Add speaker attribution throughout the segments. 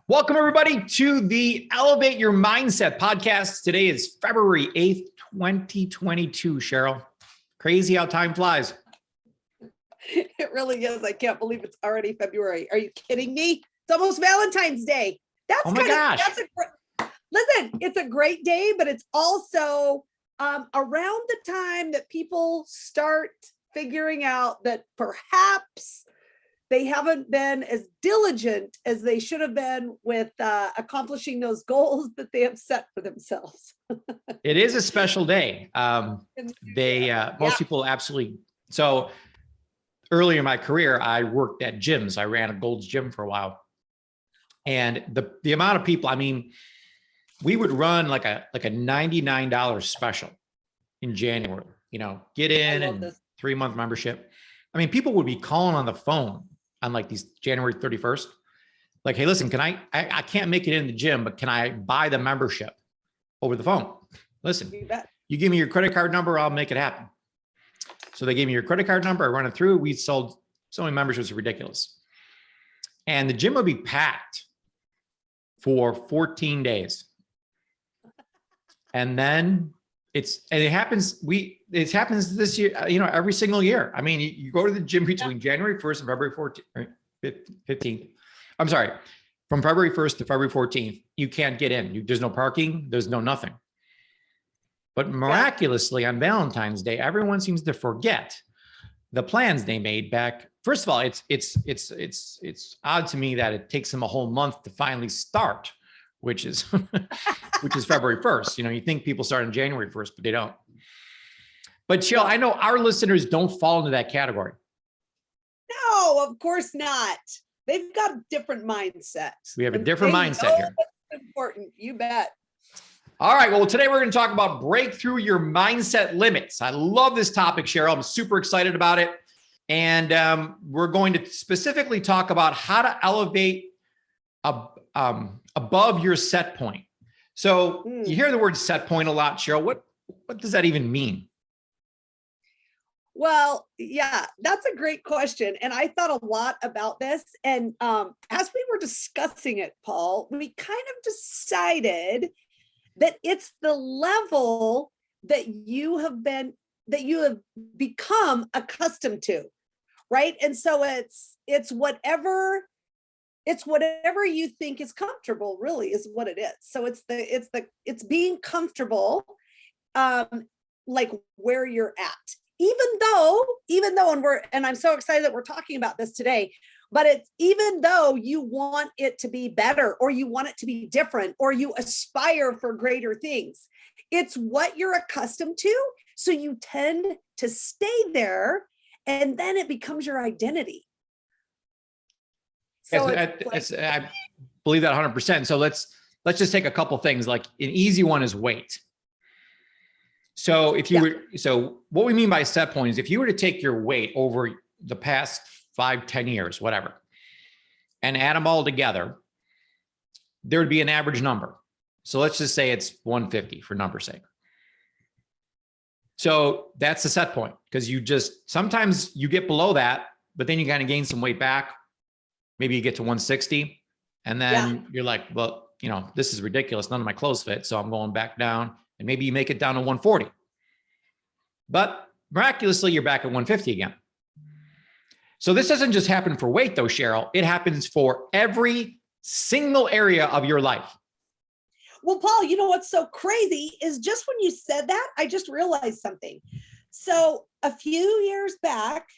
Speaker 1: Welcome, everybody, to the Elevate Your Mindset podcast. Today is February 8th, 2022, Cheryl. Crazy how time flies.
Speaker 2: It really is. I can't believe it's already February. Are you kidding me? It's almost Valentine's Day.
Speaker 1: Oh my gosh.
Speaker 2: Listen, it's a great day, but it's also around the time that people start figuring out that perhaps they haven't been as diligent as they should have been with accomplishing those goals that they have set for themselves.
Speaker 1: It is a special day. Most people absolutely. So early in my career, I worked at gyms. I ran a Gold's Gym for a while. And the amount of people, I mean, we would run like a $99 special in January, get in and 3-month membership. I mean, people would be calling on the phone on like these January 31st. Like, hey, listen, I can't make it in the gym, but can I buy the membership over the phone? Listen, you give me your credit card number, I'll make it happen. So they gave me your credit card number, I run it through. We sold so many memberships, ridiculous. And the gym would be packed for 14 days. And then it happens this year, every single year. I mean, you go to the gym between January 1st and February 15th. I'm sorry, from February 1st to February 14th, you can't get in. There's no parking, there's no nothing. But miraculously on Valentine's Day, everyone seems to forget the plans they made back. First of all, it's odd to me that it takes them a whole month to finally start, which is February 1st. You think people start on January 1st, but they don't. But Cheryl, I know our listeners don't fall into that category.
Speaker 2: No, of course not. They've got a different mindset.
Speaker 1: We have a different mindset here.
Speaker 2: That's important. You bet.
Speaker 1: All right. Well, today we're going to talk about break through your mindset limits. I love this topic, Cheryl. I'm super excited about it. And we're going to specifically talk about how to elevate above your set point. So you hear the word set point a lot, Cheryl. What does that even mean?
Speaker 2: Well, yeah, that's a great question. And I thought a lot about this. And as we were discussing it, Paul, we kind of decided that it's the level that you have become accustomed to, right? And so it's whatever you think is comfortable, really, is what it is. So it's being comfortable, like where you're at, even though, and I'm so excited that we're talking about this today, but it's even though you want it to be better, or you want it to be different, or you aspire for greater things, it's what you're accustomed to. So you tend to stay there, and then it becomes your identity. So
Speaker 1: I believe that 100%. So let's just take a couple things. Like an easy one is weight. So so what we mean by set point is if you were to take your weight over the past 5-10 years, whatever, and add them all together, there would be an average number. So let's just say it's 150 for number's sake. So that's the set point, because sometimes you get below that, but then you kind of gain some weight back. Maybe you get to 160 and then you're like, well, this is ridiculous. None of my clothes fit. So I'm going back down, and maybe you make it down to 140, but miraculously you're back at 150 again. So this doesn't just happen for weight though, Cheryl. It happens for every single area of your life.
Speaker 2: Well, Paul, what's so crazy is just when you said that, I just realized something. So a few years back,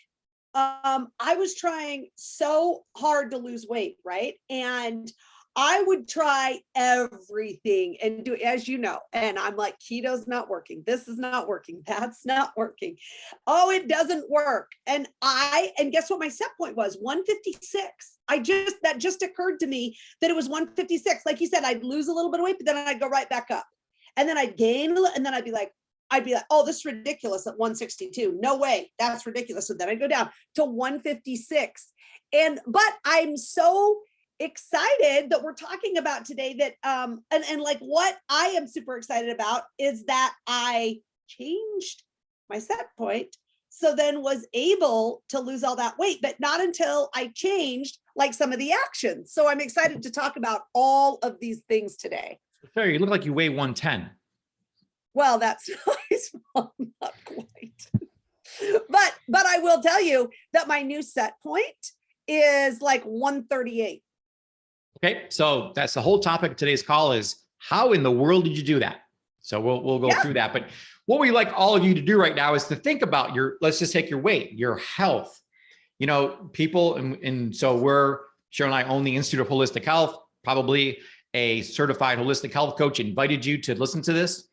Speaker 2: I was trying so hard to lose weight, right? And I would try everything and do, as you know, and I'm like, keto's not working. This is not working. That's not working. Oh, it doesn't work. And guess what my set point was? 156. That just occurred to me that it was 156. Like you said, I'd lose a little bit of weight, but then I'd go right back up, and then I'd gain a little, and then I'd be like, oh, this is ridiculous at 162. No way. That's ridiculous. So then I go down to 156. But I'm so excited that we're talking about today that, and like what I am super excited about is that I changed my set point. So then was able to lose all that weight, but not until I changed like some of the actions. So I'm excited to talk about all of these things today.
Speaker 1: Sorry, you look like you weigh 110.
Speaker 2: Well, that's not quite. But I will tell you that my new set point is like 138.
Speaker 1: Okay, so that's the whole topic of today's call is how in the world did you do that? So we'll go through that. But what we like all of you to do right now is to think about let's just take your weight, your health. You know, people, and so Cheryl and I own the Institute of Holistic Health, probably a certified holistic health coach invited you to listen to this.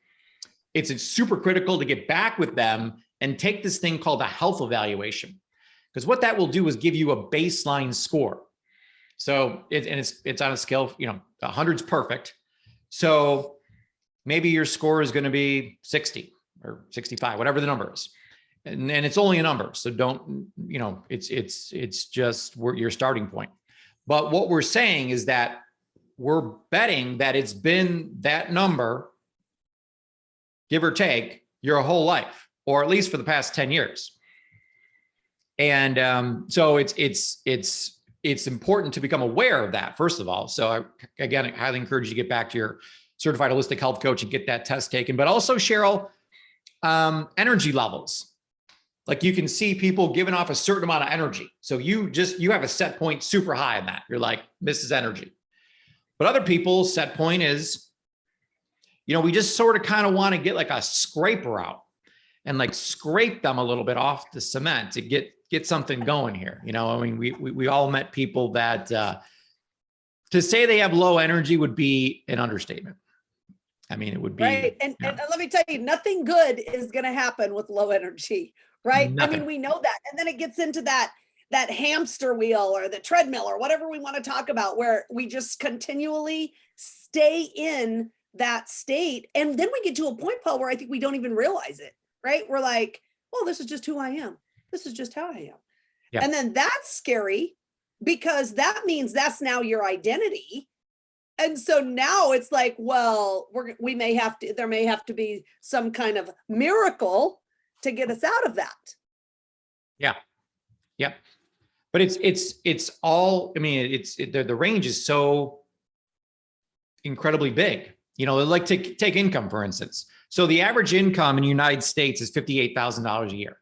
Speaker 1: It's super critical to get back with them and take this thing called a health evaluation. Because what that will do is give you a baseline score. So it's on a scale, 100's perfect. So maybe your score is going to be 60 or 65, whatever the number is. And it's only a number. So don't, it's just your starting point. But what we're saying is that we're betting that it's been that number, give or take, your whole life, or at least for the past 10 years. And so it's important to become aware of that, first of all. So again, I highly encourage you to get back to your certified holistic health coach and get that test taken. But also, Cheryl, energy levels. Like you can see people giving off a certain amount of energy. So you have a set point super high in that. You're like, this is energy. But other people's set point is, we just sort of kind of want to get like a scraper out and like scrape them a little bit off the cement to get something going here. We all met people that to say they have low energy would be an understatement. I mean, it would be
Speaker 2: right. And let me tell you, nothing good is going to happen with low energy, right?
Speaker 1: Nothing.
Speaker 2: I mean, we know that. And then it gets into that hamster wheel or the treadmill or whatever we want to talk about, where we just continually stay in that state. And then we get to a point, Paul, where I think we don't even realize it, right? We're like, well, this is just who I am. This is just how I am. Yeah. And then that's scary because that means that's now your identity. And so now it's like, well, there may have to be some kind of miracle to get us out of that. Yeah.
Speaker 1: Yeah. But it's all, I mean, the range is so incredibly big. Like take income, for instance. So the average income in the United States is $58,000 a year.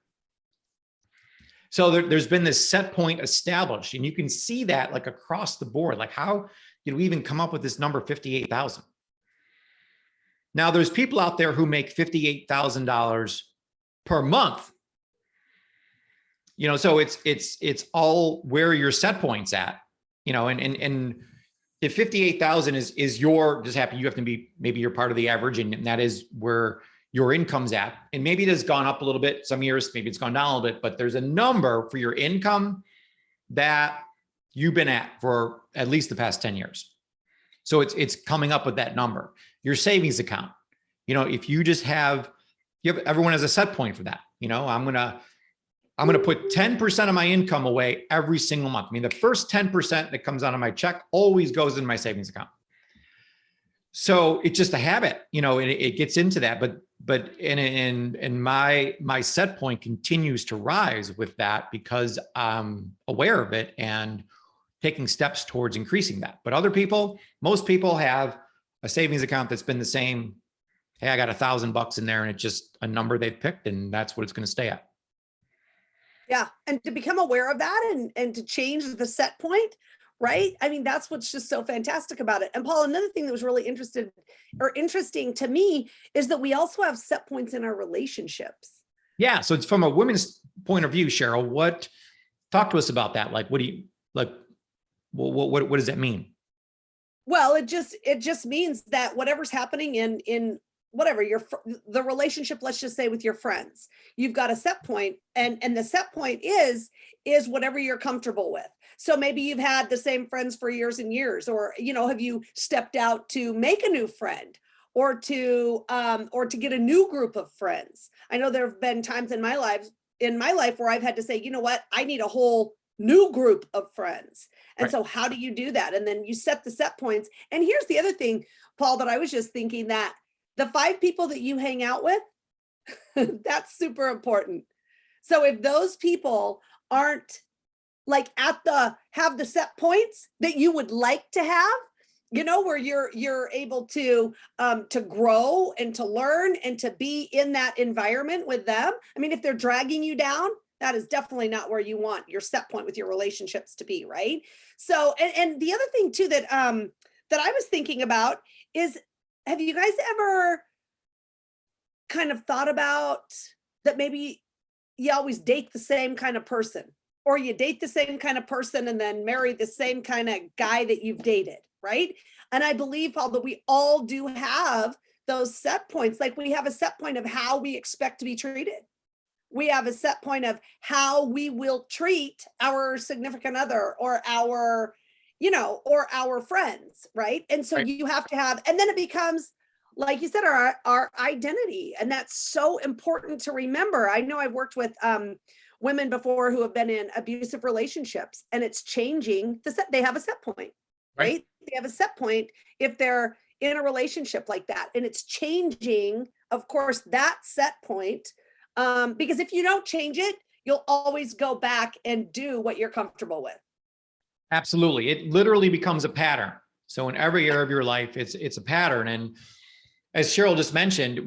Speaker 1: So there's been this set point established, and you can see that like across the board. Like, how did we even come up with this number 58,000? Now there's people out there who make $58,000 per month. So it's all where your set point's at, and if 58,000 is your just happy, you have to be, maybe you're part of the average, and that is where your income's at. And maybe it has gone up a little bit some years, maybe it's gone down a little bit, but there's a number for your income that you've been at for at least the past 10 years. So it's coming up with that number. Your savings account, if you just everyone has a set point for that. I'm going to put 10% of my income away every single month. I mean, the first 10% that comes out of my check always goes in my savings account. So it's just a habit, it gets into that, but in my set point continues to rise with that because I'm aware of it and taking steps towards increasing that. But most people have a savings account that's been the same. Hey, I got $1,000 in there, and it's just a number they've picked, and that's what it's going to stay at.
Speaker 2: Yeah. And to become aware of that and to change the set point, right? I mean, that's what's just so fantastic about it. And Paul, another thing that was really interesting to me is that we also have set points in our relationships. Yeah.
Speaker 1: So it's from a women's point of view, Cheryl, talk to us about that. Like, what does that mean?
Speaker 2: Well, it just means that whatever's happening in whatever the relationship, let's just say with your friends, you've got a set point, and the set point is whatever you're comfortable with. So maybe you've had the same friends for years and years, or, have you stepped out to make a new friend or to get a new group of friends? I know there have been times in my life where I've had to say, you know what, I need a whole new group of friends. And right. So how do you do that? And then you set the set points. And here's the other thing, Paul, that I was just thinking, that the 5 people that you hang out with, that's super important. So if those people aren't like have the set points that you would like to have, where you're able to grow and to learn and to be in that environment with them. I mean, if they're dragging you down, that is definitely not where you want your set point with your relationships to be, right? So, and the other thing too that I was thinking about is, have you guys ever kind of thought about that maybe you always date the same kind of person, or you date the same kind of person and then marry the same kind of guy that you've dated, right? And I believe, Paul, that we all do have those set points. Like, we have a set point of how we expect to be treated. We have a set point of how we will treat our significant other or our, or our friends, right? And so you have to have, and then it becomes, like you said, our identity. And that's so important to remember. I know I've worked with women before who have been in abusive relationships, and it's changing they have a set point, right? They have a set point if they're in a relationship like that. And it's changing, of course, that set point. Because if you don't change it, you'll always go back and do what you're comfortable with.
Speaker 1: Absolutely. It literally becomes a pattern. So in every area of your life, it's a pattern. And as Cheryl just mentioned,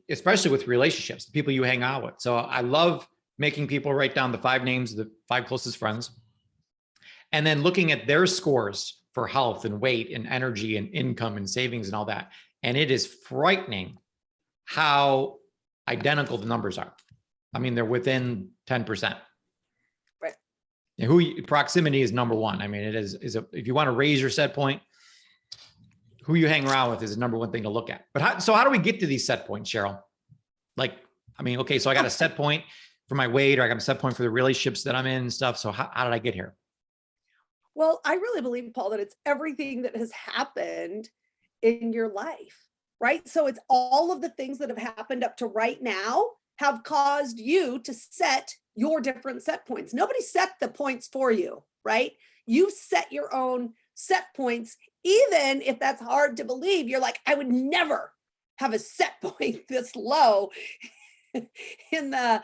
Speaker 1: especially with relationships, the people you hang out with. So I love making people write down the 5 names of the 5 closest friends, and then looking at their scores for health and weight and energy and income and savings and all that. And it is frightening how identical the numbers are. I mean, they're within 10%.
Speaker 2: Right.
Speaker 1: And proximity is number one. I mean, it is if you want to raise your set point, who you hang around with is the number one thing to look at. But how do we get to these set points, Cheryl? Like, I mean, okay, so I got a set point for my weight, or I got a set point for the relationships that I'm in and stuff. So how did I get here?
Speaker 2: Well, I really believe, Paul, that it's everything that has happened in your life, right? So it's all of the things that have happened up to right now have caused you to set your different set points. Nobody set the points for you, right? You set your own set points, even if that's hard to believe. You're like, I would never have a set point this low in the,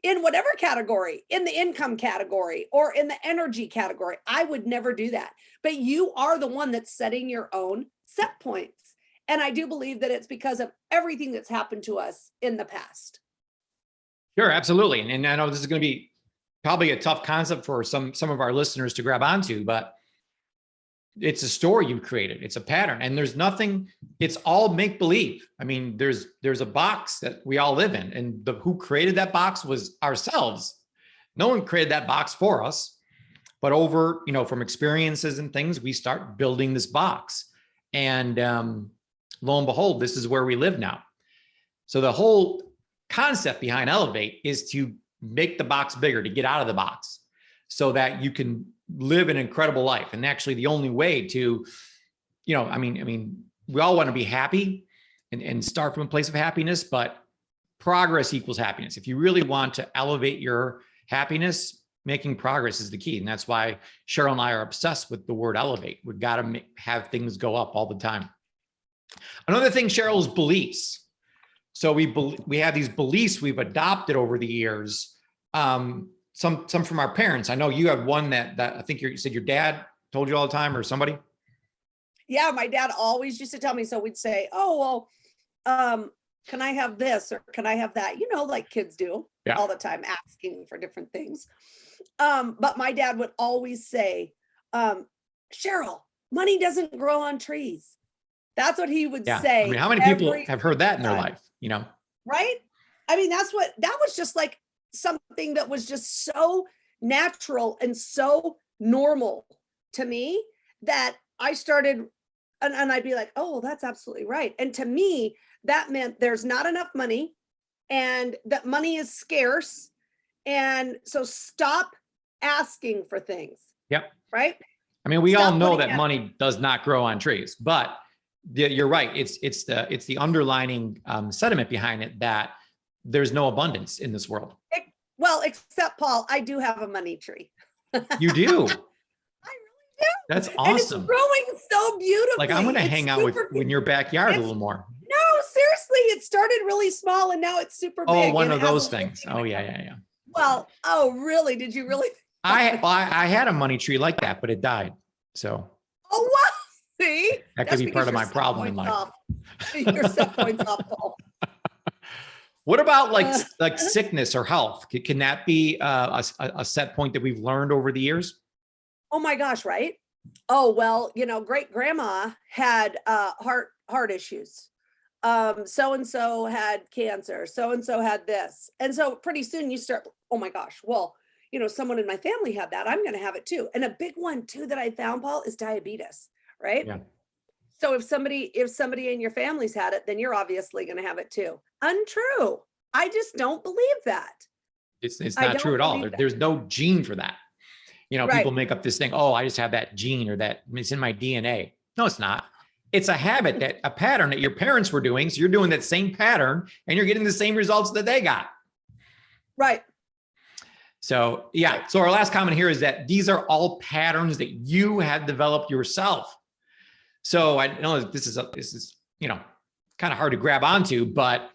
Speaker 2: in whatever category, in the income category or in the energy category. I would never do that. But you are the one that's setting your own set points. And I do believe that it's because of everything that's happened to us in the past.
Speaker 1: Sure, absolutely. And I know this is going to be probably a tough concept for some of our listeners to grab onto, but it's a story you've created. It's a pattern, and there's nothing, it's all make believe. I mean, there's a box that we all live in, and who created that box was ourselves. No one created that box for us, but over, from experiences and things, we start building this box, and lo and behold, this is where we live now. So the whole concept behind Elevate is to make the box bigger, to get out of the box so that you can live an incredible life. And actually the only way to, I mean, we all want to be happy and start from a place of happiness, but progress equals happiness. If you really want to elevate your happiness, making progress is the key. And that's why Cheryl and I are obsessed with the word elevate. We've got to have things go up all the time. Another thing, Cheryl, is beliefs. So we have these beliefs we've adopted over the years. Some from our parents. I know you have one that I think you said your dad told you all the time, or somebody.
Speaker 2: Yeah, my dad always used to tell me. So we'd say, "Oh, well, can I have this or can I have that?" Like kids do all the time, asking for different things. But my dad would always say, "Cheryl, money doesn't grow on trees." That's what he would say.
Speaker 1: I mean, how many people have heard that in their life?
Speaker 2: Right? I mean, that was just like something that was just so natural and so normal to me that I started, and I'd be like, oh, well, that's absolutely right. And to me, that meant there's not enough money and that money is scarce. And so stop asking for things.
Speaker 1: Yep.
Speaker 2: Right?
Speaker 1: I mean, we all know that money does not grow on trees, but you're right. It's the underlining sentiment behind it that there's no abundance in this world.
Speaker 2: Well, except, Paul, I do have a money tree.
Speaker 1: You do?
Speaker 2: I really do.
Speaker 1: That's awesome.
Speaker 2: And it's growing so beautifully.
Speaker 1: Like, I'm going to hang out in your backyard a little more.
Speaker 2: No, seriously, it started really small and now it's super big.
Speaker 1: Oh, one of those things. Oh, yeah.
Speaker 2: Well, oh, really? Did you really?
Speaker 1: I had a money tree like that, but it died. So.
Speaker 2: Oh, wow. See?
Speaker 1: That could be part of my problem in life.
Speaker 2: Your set points off, Paul.
Speaker 1: What about like sickness or health? Can that be a set point that we've learned over the years?
Speaker 2: Oh my gosh, right? Oh, well, great grandma had heart issues. So-and-so had cancer, so-and-so had this. And so pretty soon you start, oh my gosh, well, someone in my family had that. I'm going to have it too. And a big one too that I found, Paul, is diabetes, right?
Speaker 1: Yeah.
Speaker 2: So if somebody in your family's had it, then you're obviously going to have it too. Untrue. I just don't believe that.
Speaker 1: It's not true at all. There's no gene for that. People make up this thing, oh, I just have that gene or that it's in my DNA. No, it's not. It's a habit, a pattern that your parents were doing. So you're doing that same pattern and you're getting the same results that they got.
Speaker 2: Right.
Speaker 1: So yeah. So our last comment here is that these are all patterns that you have developed yourself. So I know this is kind of hard to grab onto, but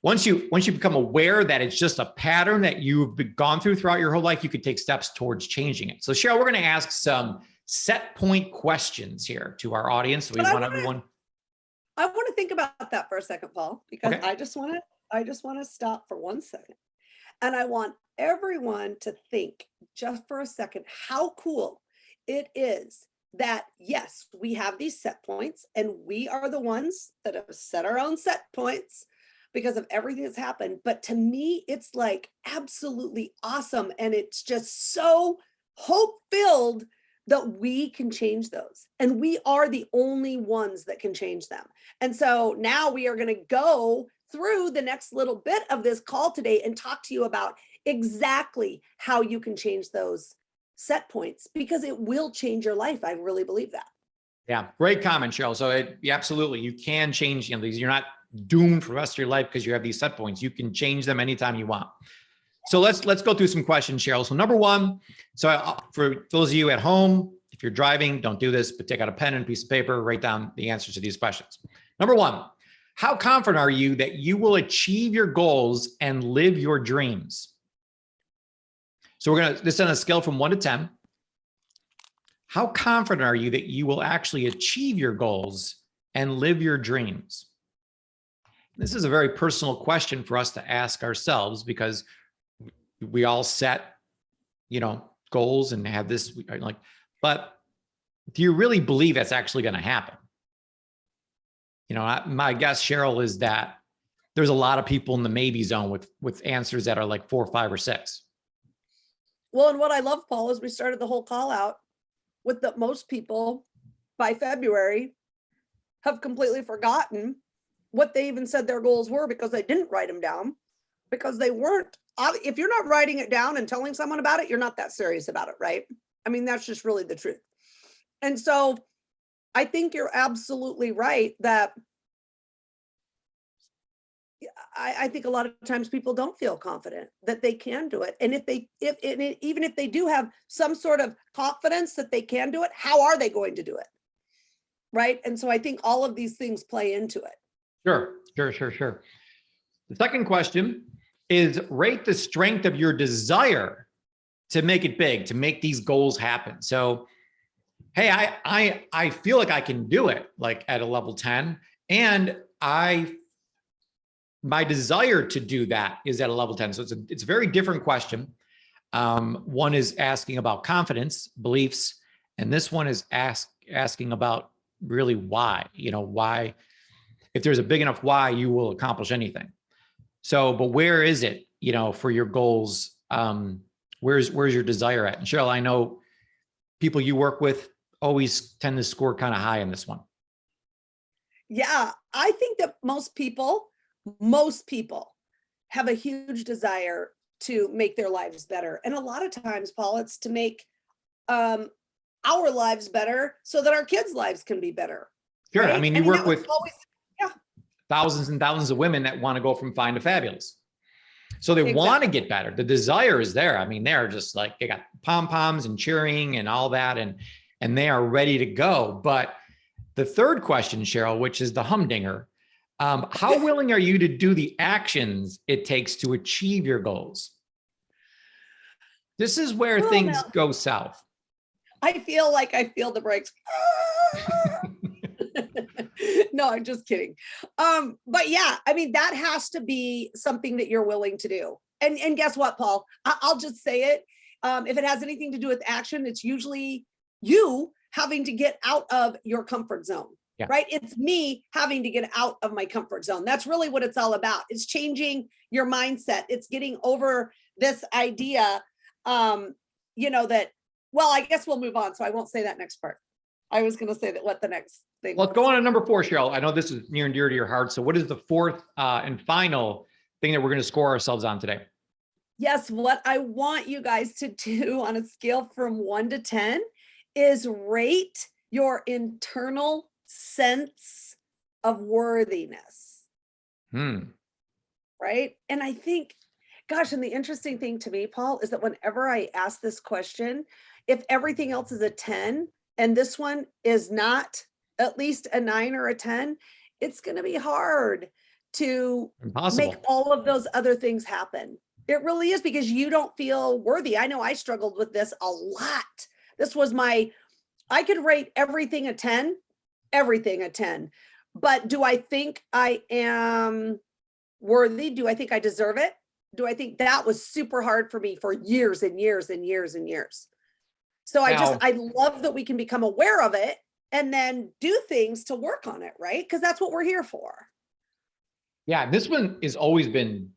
Speaker 1: once you become aware that it's just a pattern that you've gone throughout your whole life, you could take steps towards changing it. So Cheryl, we're going to ask some set point questions here to our audience. So we want everyone.
Speaker 2: I want to think about that for a second, Paul, because
Speaker 1: Okay.
Speaker 2: I just want to stop for 1 second. And I want everyone to think just for a second how cool it is that, yes, we have these set points and we are the ones that have set our own set points because of everything that's happened. But to me, it's like absolutely awesome. And it's just so hope-filled that we can change those. And we are the only ones that can change them. And so now we are going to go through the next little bit of this call today and talk to you about exactly how you can change those set points, because it will change your life. I really believe that.
Speaker 1: Yeah, great comment, Cheryl. So absolutely, you can change these. You're not doomed for the rest of your life because you have these set points. You can change them anytime you want. So let's go through some questions, Cheryl. So number one, so for those of you at home, if you're driving, don't do this, but take out a pen and a piece of paper, write down the answers to these questions. Number one, how confident are you that you will achieve your goals and live your dreams? So this is on a scale from 1 to 10. How confident are you that you will actually achieve your goals and live your dreams? This is a very personal question for us to ask ourselves, because we all set, goals and have this, but do you really believe that's actually going to happen? My guess, Cheryl, is that there's a lot of people in the maybe zone with answers that are like 4, 5, or 6.
Speaker 2: Well, and what I love, Paul, is we started the whole call out with that most people by February have completely forgotten what they even said their goals were, because they didn't write them down, because they weren't. If you're not writing it down and telling someone about it, you're not that serious about it, right? I mean, that's just really the truth. And so I think you're absolutely right that I think a lot of times people don't feel confident that they can do it. And even if they do have some sort of confidence that they can do it, how are they going to do it? Right. And so I think all of these things play into it.
Speaker 1: Sure. The second question is, rate the strength of your desire to make it big, to make these goals happen. So, hey, I feel like I can do it, like at a level 10, and my desire to do that is at a level 10. So it's a very different question. One is asking about confidence, beliefs, and this one is asking about really why, why, if there's a big enough why, you will accomplish anything. So, but where is it, for your goals? Where's your desire at? And Cheryl, I know people you work with always tend to score kind of high in this one.
Speaker 2: Yeah, I think that most people have a huge desire to make their lives better. And a lot of times, Paul, it's to make our lives better so that our kids' lives can be better.
Speaker 1: Sure.
Speaker 2: Right?
Speaker 1: I mean, you work with
Speaker 2: yeah,
Speaker 1: thousands and thousands of women that want to go from fine to fabulous. So they want to get better. The desire is there. I mean, they're just like, they got pom-poms and cheering and all that, and they are ready to go. But the third question, Cheryl, which is the humdinger, how willing are you to do the actions it takes to achieve your goals? This is where
Speaker 2: Oh,
Speaker 1: things
Speaker 2: no.
Speaker 1: go south.
Speaker 2: I feel like I feel the brakes. No, I'm just kidding. But yeah, I mean, that has to be something that you're willing to do. And guess what, Paul? I'll just say it. If it has anything to do with action, it's usually you having to get out of your comfort zone.
Speaker 1: Yeah.
Speaker 2: Right? It's me having to get out of my comfort zone. That's really what it's all about. It's changing your mindset. It's getting over this idea, that, well, I guess we'll move on. So I won't say that next part. I was going to say that what the next thing.
Speaker 1: Let's go on to number 4, Cheryl. I know this is near and dear to your heart. So what is the fourth and final thing that we're going to score ourselves on today?
Speaker 2: Yes, what I want you guys to do on a scale from 1 to 10 is rate your internal sense of worthiness. Right? And I think, gosh, and the interesting thing to me, Paul, is that whenever I ask this question, if everything else is a 10 and this one is not at least a 9 or a 10, it's going to be hard to make all of those other things happen. It really is, because you don't feel worthy. I know I struggled with this a lot. This was I could rate everything a 10, but do I think I am worthy? Do I think I deserve it? Do I think that was super hard for me for years and years and years and years? So I love that we can become aware of it and then do things to work on it, right? Because that's what we're here for.
Speaker 1: Yeah, this one has always been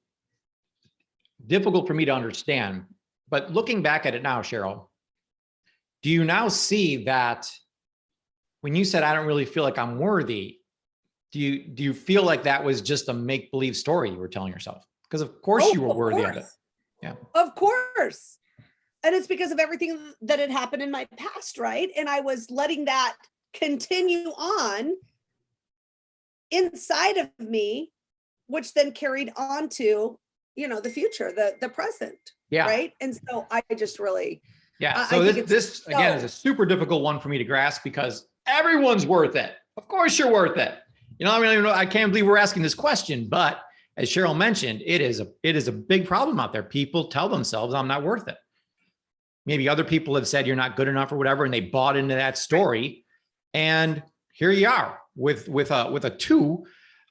Speaker 1: difficult for me to understand, but looking back at it now, Cheryl, do you now see that when you said, I don't really feel like I'm worthy, do you feel like that was just a make-believe story you were telling yourself? Because of course you were worthy of it. Yeah.
Speaker 2: Of course. And it's because of everything that had happened in my past, right? And I was letting that continue on inside of me, which then carried on to, the future, the present.
Speaker 1: Yeah.
Speaker 2: Right. And so I just really.
Speaker 1: Yeah. So this again is a super difficult one for me to grasp, because everyone's worth it. Of course you're worth it. I can't believe we're asking this question, but as Cheryl mentioned, it is a big problem out there. People tell themselves, I'm not worth it. Maybe other people have said you're not good enough or whatever, and they bought into that story. And here you are with a 2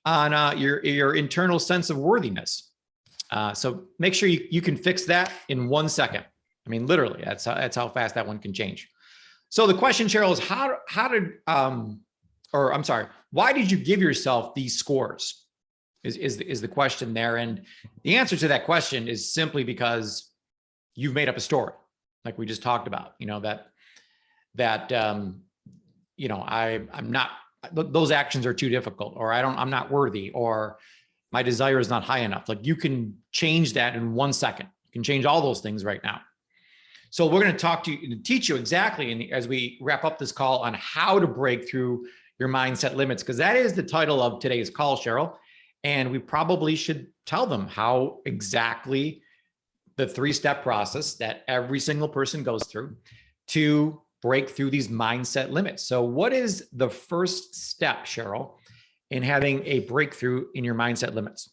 Speaker 1: on your internal sense of worthiness. So make sure you can fix that in 1 second. I mean, literally, that's how fast that one can change. So the question, Cheryl, is why did you give yourself these scores? Is the question there? And the answer to that question is simply because you've made up a story, like we just talked about. I'm not. Those actions are too difficult, or I'm not worthy, or my desire is not high enough. Like, you can change that in 1 second. You can change all those things right now. So we're going to teach you exactly, as we wrap up this call, on how to break through your mindset limits, because that is the title of today's call, Cheryl. And we probably should tell them how exactly the 3-step process that every single person goes through to break through these mindset limits. So what is the first step, Cheryl, in having a breakthrough in your mindset limits?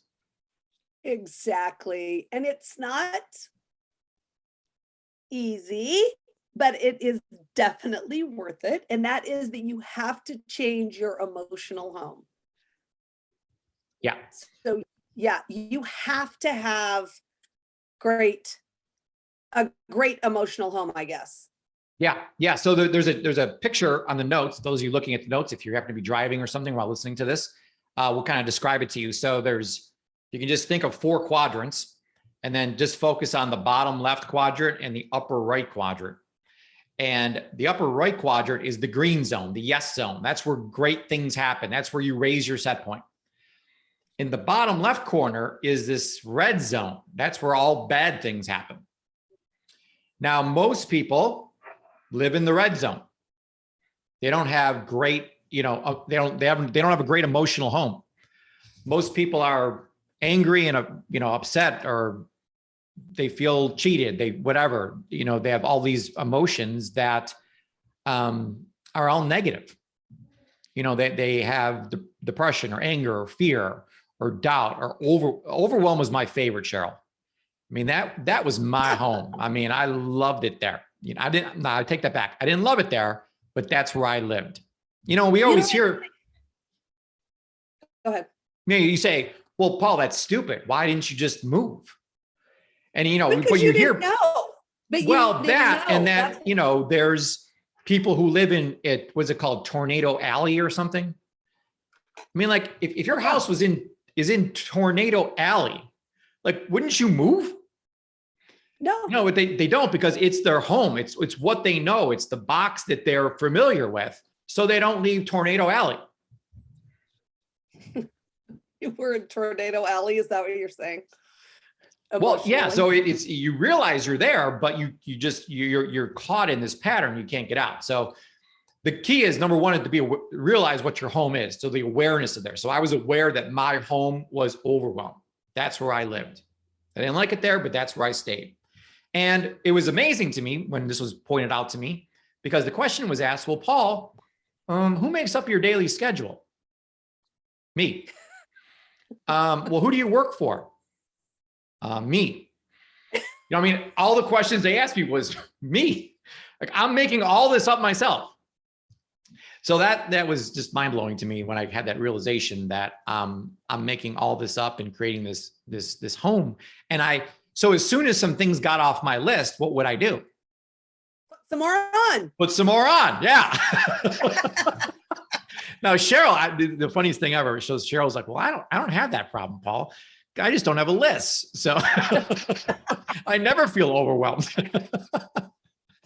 Speaker 2: Exactly. And it's not easy, but it is definitely worth it. And that is that you have to change your emotional home.
Speaker 1: Yeah.
Speaker 2: So yeah, you have to have a great emotional home, I guess.
Speaker 1: Yeah. So there's a picture on the notes. Those of you looking at the notes, if you happen to be driving or something while listening to this, we'll kind of describe it to you. So you can just think of 4 quadrants, and then just focus on the bottom left quadrant and the upper right quadrant. And the upper right quadrant is the green zone, the yes zone. That's where great things happen. That's where you raise your set point. In the bottom left corner is this red zone. That's where all bad things happen. Now, most people live in the red zone. They don't have great, they don't have a great emotional home. Most people are angry and, upset, or they feel cheated. They have all these emotions that are all negative. They have depression or anger or fear or doubt or overwhelm is my favorite, Cheryl. I mean, that was my home. I mean, I loved it there. You know, I take that back. I didn't love it there, but that's where I lived. You know, we always hear.
Speaker 2: Go ahead.
Speaker 1: You say, well, Paul, that's stupid. Why didn't you just move? And, you know,
Speaker 2: because
Speaker 1: what
Speaker 2: you
Speaker 1: you hear.
Speaker 2: didn't know. But
Speaker 1: well, that know. And that, you know, there's people who live in it. What's it called? Tornado Alley or something. I mean, like if your house is in Tornado Alley, like, wouldn't you move? No, but they don't, because it's their home. It's what they know. It's the box that they're familiar with. So they don't leave Tornado Alley.
Speaker 2: We're in Tornado Alley. Is that what you're saying?
Speaker 1: Well, yeah. So it's you realize you're there, but you're caught in this pattern. You can't get out. So the key is, number one, is to realize what your home is. So the awareness of there. So I was aware that my home was overwhelmed. That's where I lived. I didn't like it there, but that's where I stayed. And it was amazing to me when this was pointed out to me, because the question was asked, well, Paul, who makes up your daily schedule? Me. Well, who do you work for? Me. You know, I mean, all the questions they asked me was me. Like, I'm making all this up myself. So that was just mind blowing to me when I had that realization that I'm making all this up and creating this home. And so as soon as some things got off my list, what would I do?
Speaker 2: Put some more on.
Speaker 1: Put some more on. Yeah. Now, Cheryl, the funniest thing ever, shows Cheryl's like, well, I don't have that problem, Paul. I just don't have a list. So I never feel overwhelmed.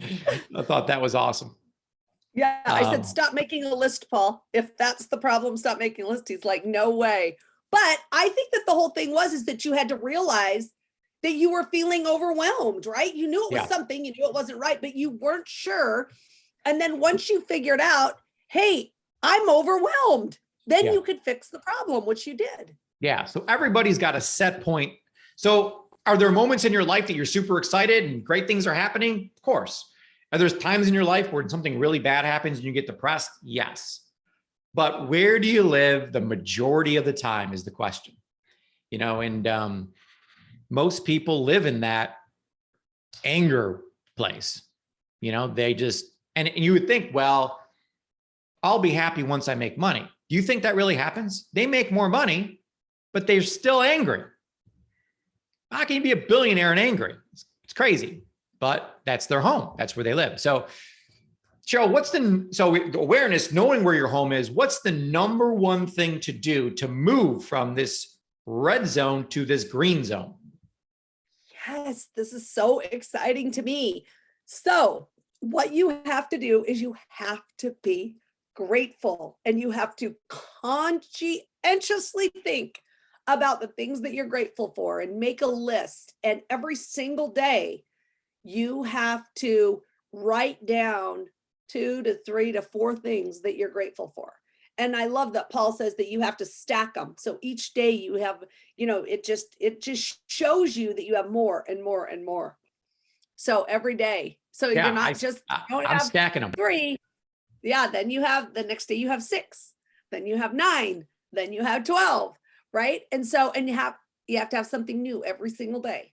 Speaker 1: I thought that was awesome.
Speaker 2: Yeah, I said, stop making a list, Paul. If that's the problem, stop making a list. He's like, no way. But I think that the whole thing is that you had to realize that you were feeling overwhelmed, right? You knew it was something, you knew it wasn't right, but you weren't sure. And then once you figured out, hey, I'm overwhelmed, then you could fix the problem, which you did.
Speaker 1: Yeah. So everybody's got a set point. So are there moments in your life that you're super excited and great things are happening? Of course. Are there times in your life where something really bad happens and you get depressed? Yes. But where do you live the majority of the time is the question, you know, and most people live in that anger place. You know, they just, and you would think, well, I'll be happy once I make money. Do you think that really happens? They make more money, but they're still angry. How can you be a billionaire and angry? It's crazy, but that's their home. That's where they live. So Cheryl, so awareness, knowing where your home is, what's the number one thing to do to move from this red zone to this green zone?
Speaker 2: Yes, this is so exciting to me. So what you have to do is you have to be grateful, and you have to conscientiously think about the things that you're grateful for and make a list. And every single day you have to write down 2 to 3 to 4 things that you're grateful for. And I love that Paul says that you have to stack them. So each day you have, you know, it just shows you that you have more and more and more. So every day. So you're not I'm
Speaker 1: stacking them.
Speaker 2: 3. Yeah. Then you have the next day you have 6, then you have 9, then you have 12. Right. And so, and you have to have something new every single day.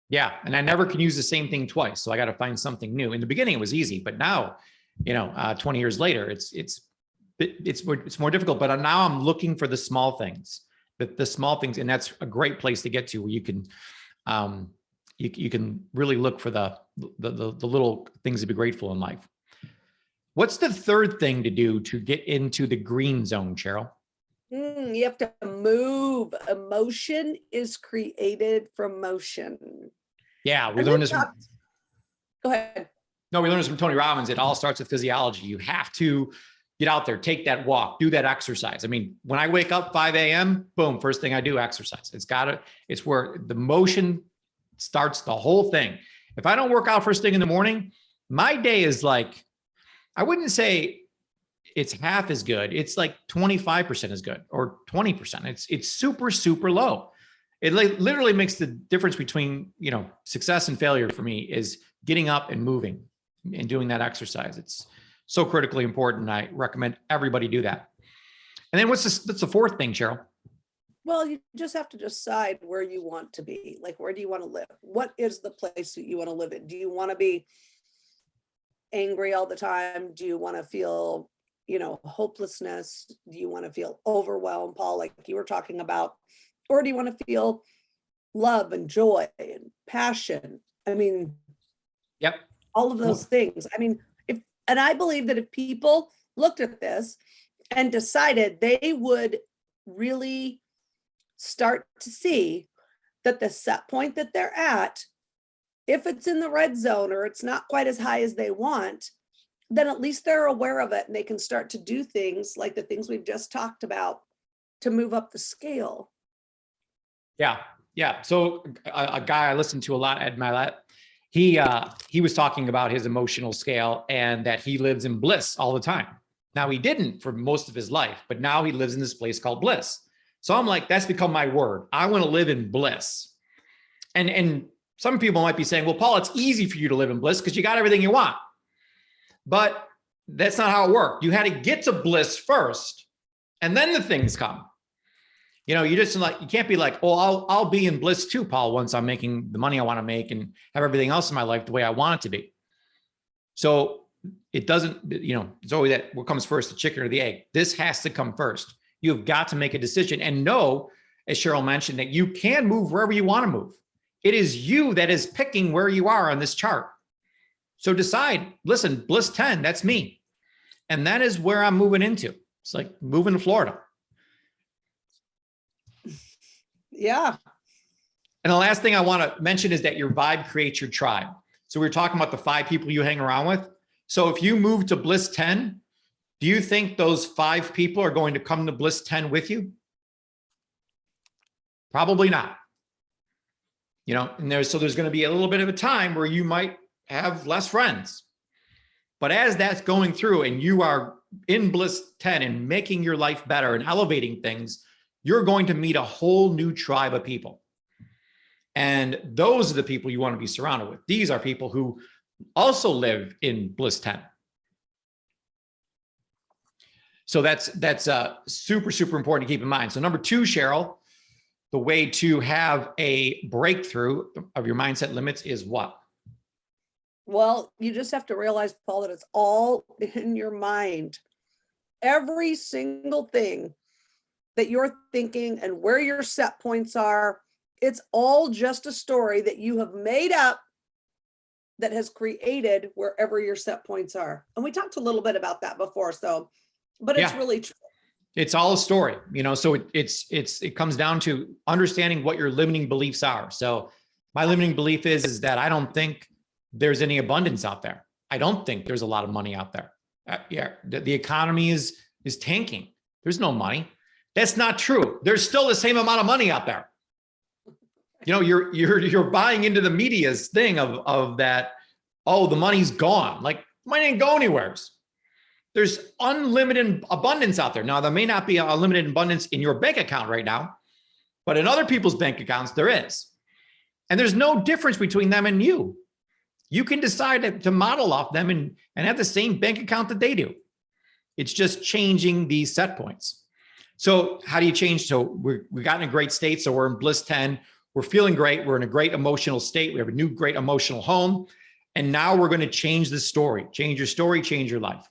Speaker 1: Yeah. And I never can use the same thing twice. So I got to find something new. In the beginning, it was easy, but now, you know, 20 years later, it's more difficult, but now I'm looking for the small things, the small things. And that's a great place to get to, where you can, you can really look for the little things to be grateful in life. What's the third thing to do to get into the green zone, Cheryl?
Speaker 2: You have to move. Emotion is created from motion.
Speaker 1: Yeah, we learned this.
Speaker 2: Go ahead.
Speaker 1: No, we learned this from Tony Robbins. It all starts with physiology. You have to get out there, take that walk, do that exercise. I mean, when I wake up 5 a.m., boom, first thing I do, exercise. It's where the motion starts the whole thing. If I don't work out first thing in the morning, my day is like, I wouldn't say it's half as good. It's like 25% as good, or 20%. It's super, super low. It literally makes the difference between, you know, success and failure for me is getting up and moving and doing that exercise. It's so critically important. I recommend everybody do that. And then what's the fourth thing, Cheryl?
Speaker 2: Well, you just have to decide where you want to be. Like, where do you want to live? What is the place that you want to live in? Do you want to be angry all the time? Do you want to feel, hopelessness? Do you want to feel overwhelmed, Paul, like you were talking about? Or do you want to feel love and joy and passion? I mean,
Speaker 1: Yep.
Speaker 2: all of those things. I mean, and I believe that if people looked at this and decided they would really start to see that the set point that they're at, if it's in the red zone or it's not quite as high as they want, then at least they're aware of it and they can start to do things like the things we've just talked about to move up the scale.
Speaker 1: Yeah. Yeah. So a guy I listened to a lot, Ed Milet, he was talking about his emotional scale and that he lives in bliss all the time. Now he didn't for most of his life, but now he lives in this place called bliss. So I'm like, that's become my word. I want to live in bliss. And some people might be saying, well, Paul, it's easy for you to live in bliss because you got everything you want. But that's not how it worked. You had to get to bliss first, and then the things come. You just like, you can't be like, oh, I'll be in bliss too, Paul, once I'm making the money I want to make and have everything else in my life the way I want it to be. So it doesn't, it's always that what comes first, the chicken or the egg. This has to come first. You've got to make a decision and know, as Cheryl mentioned, that you can move wherever you want to move. It is you that is picking where you are on this chart. So decide, listen, bliss 10, that's me. And that is where I'm moving into. It's like moving to Florida.
Speaker 2: Yeah.
Speaker 1: And the last thing I want to mention is that your vibe creates your tribe. So we're talking about the 5 people you hang around with. So if you move to bliss 10, do you think those 5 people are going to come to bliss 10 with you? Probably not. And there's going to be a little bit of a time where you might have less friends. But as that's going through and you are in bliss 10 and making your life better and elevating things, you're going to meet a whole new tribe of people. And those are the people you want to be surrounded with. These are people who also live in bliss 10. So that's super, super important to keep in mind. So number 2, Cheryl, the way to have a breakthrough of your mindset limits is what?
Speaker 2: Well, you just have to realize, Paul, that it's all in your mind. Every single thing that you're thinking and where your set points are, it's all just a story that you have made up that has created wherever your set points are. And we talked a little bit about that before. But it's really true.
Speaker 1: It's all a story, so it comes down to understanding what your limiting beliefs are. So my limiting belief is that I don't think there's any abundance out there. I don't think there's a lot of money out there. The economy is tanking. There's no money. That's not true. There's still the same amount of money out there. You're buying into the media's thing of that, oh, the money's gone. Like, money ain't go anywhere. There's unlimited abundance out there. Now, there may not be a limited abundance in your bank account right now, but in other people's bank accounts, there is. And there's no difference between them and you. You can decide to model off them and have the same bank account that they do. It's just changing these set points. So how do you change? So we got in a great state. So we're in bliss 10. We're feeling great. We're in a great emotional state. We have a new great emotional home. And now we're going to change the story. Change your story, change your life.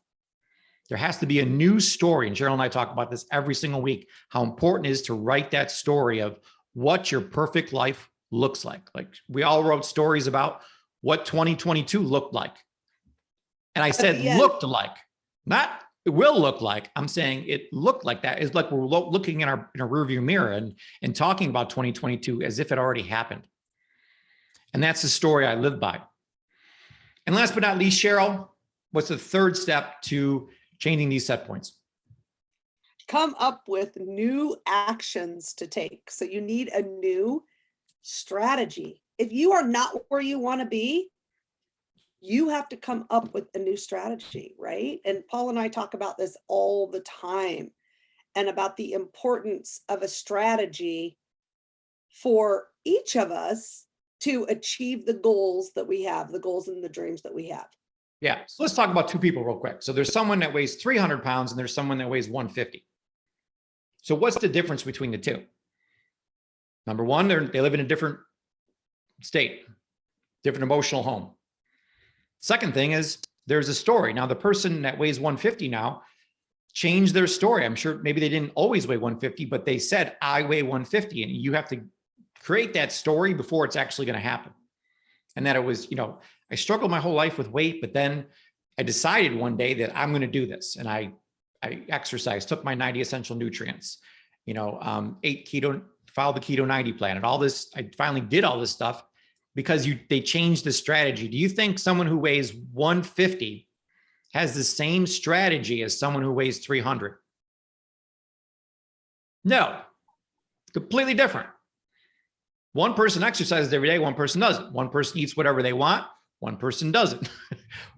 Speaker 1: There has to be a new story. And Cheryl and I talk about this every single week, how important it is to write that story of what your perfect life looks like. Like, we all wrote stories about what 2022 looked like. And I said looked like, not it will look like. I'm saying it looked like that. It's like we're looking in a rearview mirror and talking about 2022 as if it already happened. And that's the story I live by. And last but not least, Cheryl, what's the 3rd step to changing these set points?
Speaker 2: Come up with new actions to take. So you need a new strategy. If you are not where you want to be, you have to come up with a new strategy, right? And Paul and I talk about this all the time, and about the importance of a strategy for each of us to achieve the goals that we have, the goals and the dreams that we have.
Speaker 1: Yeah. So let's talk about 2 people real quick. So there's someone that weighs 300 pounds and there's someone that weighs 150. So what's the difference between the 2? Number one, they live in a different state, different emotional home. Second thing is there's a story. Now, the person that weighs 150 now changed their story. I'm sure maybe they didn't always weigh 150, but they said, I weigh 150. And you have to create that story before it's actually going to happen. And that it was, I struggled my whole life with weight, but then I decided one day that I'm going to do this. And I exercised, took my 90 essential nutrients, ate keto, followed the keto 90 plan and all this. I finally did all this stuff because they changed the strategy. Do you think someone who weighs 150 has the same strategy as someone who weighs 300? No, completely different. One person exercises every day, one person doesn't. One person eats whatever they want, one person doesn't.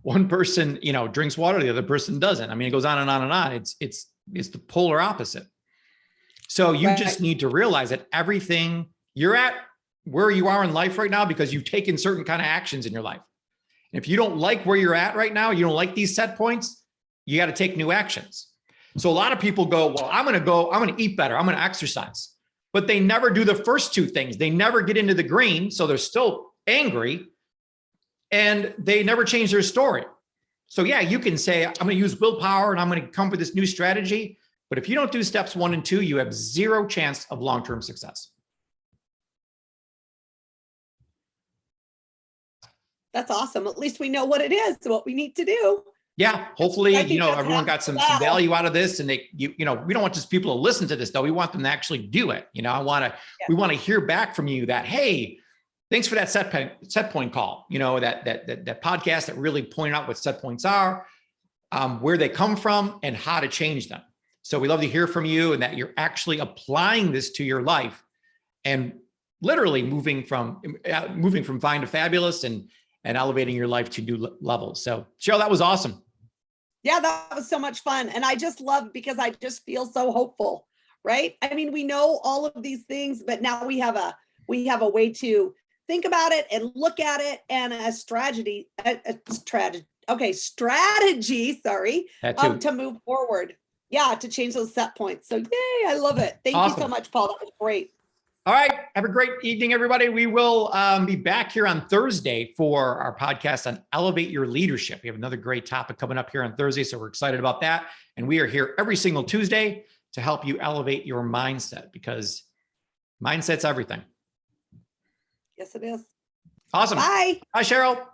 Speaker 1: One person, drinks water, the other person doesn't. I mean, it goes on and on and on. It's the polar opposite. So you just need to realize that everything you're at where you are in life right now, because you've taken certain kind of actions in your life. And if you don't like where you're at right now, you don't like these set points, you got to take new actions. So a lot of people go, well, I'm going to eat better. I'm going to exercise, but they never do the first two things. They never get into the green. So they're still angry and they never change their story. So yeah, you can say, I'm going to use willpower and I'm going to come up with this new strategy. But if you don't do steps 1 and 2, you have zero chance of long-term success.
Speaker 2: That's awesome. At least we know what it is, what we need to do.
Speaker 1: Yeah, hopefully, everyone got some value out of this, and we don't want just people to listen to this though. We want them to actually do it. We want to hear back from you that, hey, thanks for that set point call. That podcast that really pointed out what set points are, where they come from, and how to change them. So we love to hear from you and that you're actually applying this to your life and literally moving from fine to fabulous and elevating your life to new levels. So Cheryl, that was awesome.
Speaker 2: Yeah, that was so much fun. And I just love, because I just feel so hopeful, right? I mean, we know all of these things, but now we have a way to think about it and look at it, and a strategy, sorry, to move forward. Yeah, to change those set points. So yay, I love it. Thank you so much, Paul. That was great.
Speaker 1: All right. Have a great evening, everybody. We will be back here on Thursday for our podcast on Elevate Your Leadership. We have another great topic coming up here on Thursday, so we're excited about that. And we are here every single Tuesday to help you elevate your mindset, because mindset's everything.
Speaker 2: Yes, it is.
Speaker 1: Awesome.
Speaker 2: Bye.
Speaker 1: Bye, Cheryl.